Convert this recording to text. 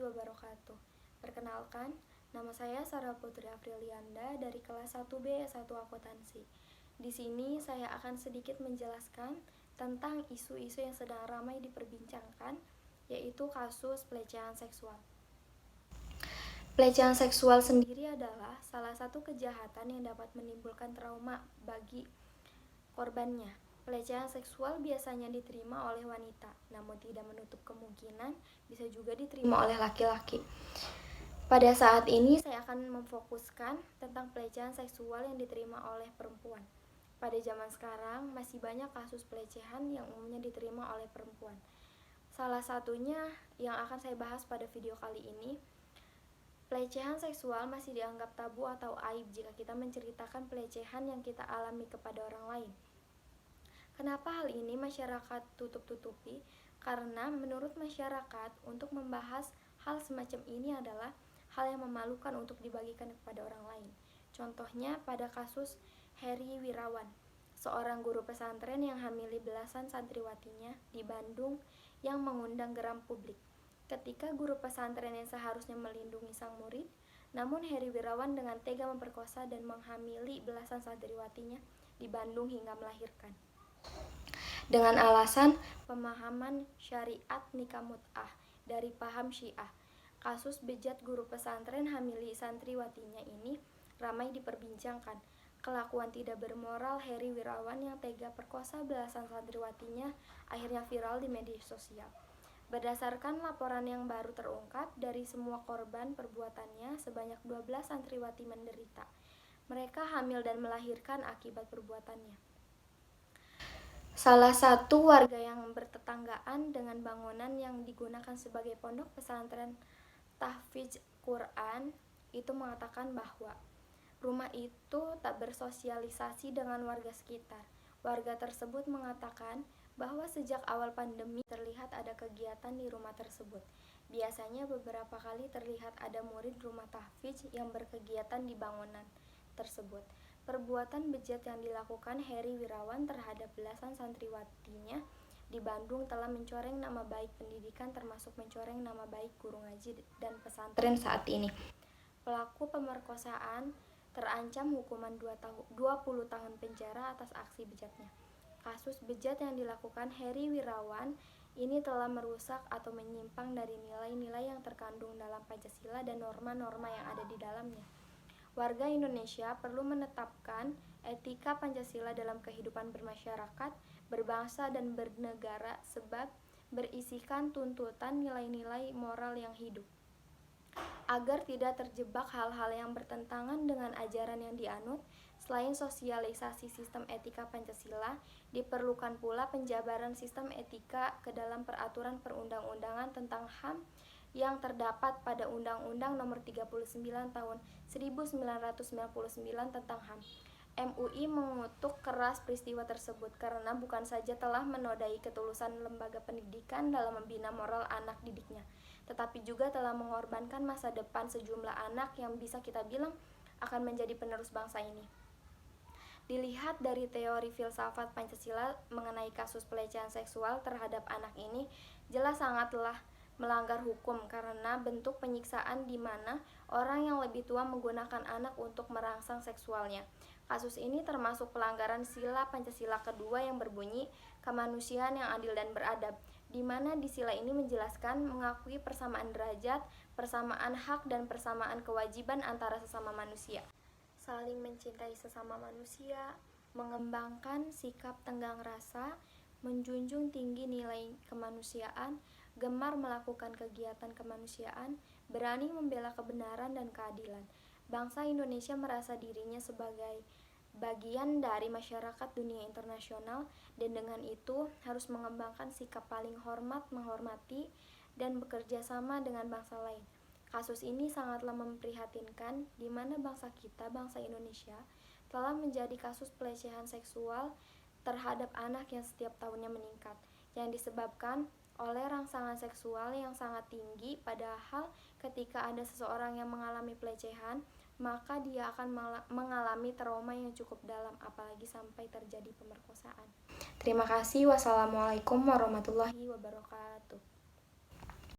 wabarakatuh. Perkenalkan, nama saya Sarah Putri Afrilianda dari kelas 1B S1 Akuntansi. Di sini saya akan sedikit menjelaskan tentang isu-isu yang sedang ramai diperbincangkan, yaitu kasus pelecehan seksual. Pelecehan seksual sendiri adalah salah satu kejahatan yang dapat menimbulkan trauma bagi korbannya. Pelecehan seksual biasanya diterima oleh wanita, namun tidak menutup kemungkinan bisa juga diterima oleh laki-laki. Pada saat ini saya akan memfokuskan tentang pelecehan seksual yang diterima oleh perempuan. Pada zaman sekarang masih banyak kasus pelecehan yang umumnya diterima oleh perempuan. Salah satunya yang akan saya bahas pada video kali ini, pelecehan seksual masih dianggap tabu atau aib jika kita menceritakan pelecehan yang kita alami kepada orang lain. Kenapa hal ini masyarakat tutup-tutupi? Karena menurut masyarakat, untuk membahas hal semacam ini adalah hal yang memalukan untuk dibagikan kepada orang lain. Contohnya pada kasus Heri Wirawan, seorang guru pesantren yang hamili belasan santriwatinya di Bandung yang mengundang geram publik. Ketika guru pesantren yang seharusnya melindungi sang murid, namun Heri Wirawan dengan tega memperkosa dan menghamili belasan santriwatinya di Bandung hingga melahirkan. Dengan alasan pemahaman syariat nikah mut'ah dari paham Syiah. Kasus bejat guru pesantren hamili santriwatinya ini ramai diperbincangkan. Kelakuan tidak bermoral Heri Wirawan yang tega perkosa belasan santriwatinya akhirnya viral di media sosial. Berdasarkan laporan yang baru terungkap, dari semua korban perbuatannya sebanyak 12 santriwati menderita. Mereka hamil dan melahirkan akibat perbuatannya. Salah satu warga yang bertetanggaan dengan bangunan yang digunakan sebagai pondok pesantren Tahfidz Quran itu mengatakan bahwa rumah itu tak bersosialisasi dengan warga sekitar. Warga tersebut mengatakan bahwa sejak awal pandemi terlihat ada kegiatan di rumah tersebut. Biasanya beberapa kali terlihat ada murid rumah tahfidz yang berkegiatan di bangunan tersebut. Perbuatan bejat yang dilakukan Heri Wirawan terhadap belasan santriwatinya di Bandung telah mencoreng nama baik pendidikan, termasuk mencoreng nama baik guru ngaji dan pesantren saat ini. Pelaku pemerkosaan terancam hukuman 20 tahun penjara atas aksi bejatnya. Kasus bejat yang dilakukan Heri Wirawan ini telah merusak atau menyimpang dari nilai-nilai yang terkandung dalam Pancasila dan norma-norma yang ada di dalamnya. Warga Indonesia perlu menetapkan etika Pancasila dalam kehidupan bermasyarakat, berbangsa, dan bernegara sebab berisikan tuntutan nilai-nilai moral yang hidup. Agar tidak terjebak hal-hal yang bertentangan dengan ajaran yang dianut, selain sosialisasi sistem etika Pancasila, diperlukan pula penjabaran sistem etika ke dalam peraturan perundang-undangan tentang HAM yang terdapat pada Undang-Undang Nomor 39 Tahun 1999 tentang HAM. MUI mengutuk keras peristiwa tersebut karena bukan saja telah menodai ketulusan lembaga pendidikan dalam membina moral anak didiknya, tetapi juga telah mengorbankan masa depan sejumlah anak yang bisa kita bilang akan menjadi penerus bangsa ini. Dilihat dari teori filsafat Pancasila mengenai kasus pelecehan seksual terhadap anak ini, jelas sangatlah melanggar hukum karena bentuk penyiksaan di mana orang yang lebih tua menggunakan anak untuk merangsang seksualnya. Kasus ini termasuk pelanggaran sila Pancasila kedua yang berbunyi kemanusiaan yang adil dan beradab, di mana di sila ini menjelaskan mengakui persamaan derajat, persamaan hak, dan persamaan kewajiban antara sesama manusia. Saling mencintai sesama manusia, mengembangkan sikap tenggang rasa, menjunjung tinggi nilai kemanusiaan, gemar melakukan kegiatan kemanusiaan, berani membela kebenaran dan keadilan. Bangsa Indonesia merasa dirinya sebagai bagian dari masyarakat dunia internasional dan dengan itu harus mengembangkan sikap paling hormat, menghormati, dan bekerja sama dengan bangsa lain. Kasus ini sangatlah memprihatinkan di mana bangsa kita, bangsa Indonesia, telah menjadi kasus pelecehan seksual terhadap anak yang setiap tahunnya meningkat, yang disebabkan oleh rangsangan seksual yang sangat tinggi. Padahal ketika ada seseorang yang mengalami pelecehan, maka dia akan mengalami trauma yang cukup dalam, apalagi sampai terjadi pemerkosaan. Terima kasih. Wassalamualaikum warahmatullahi wabarakatuh.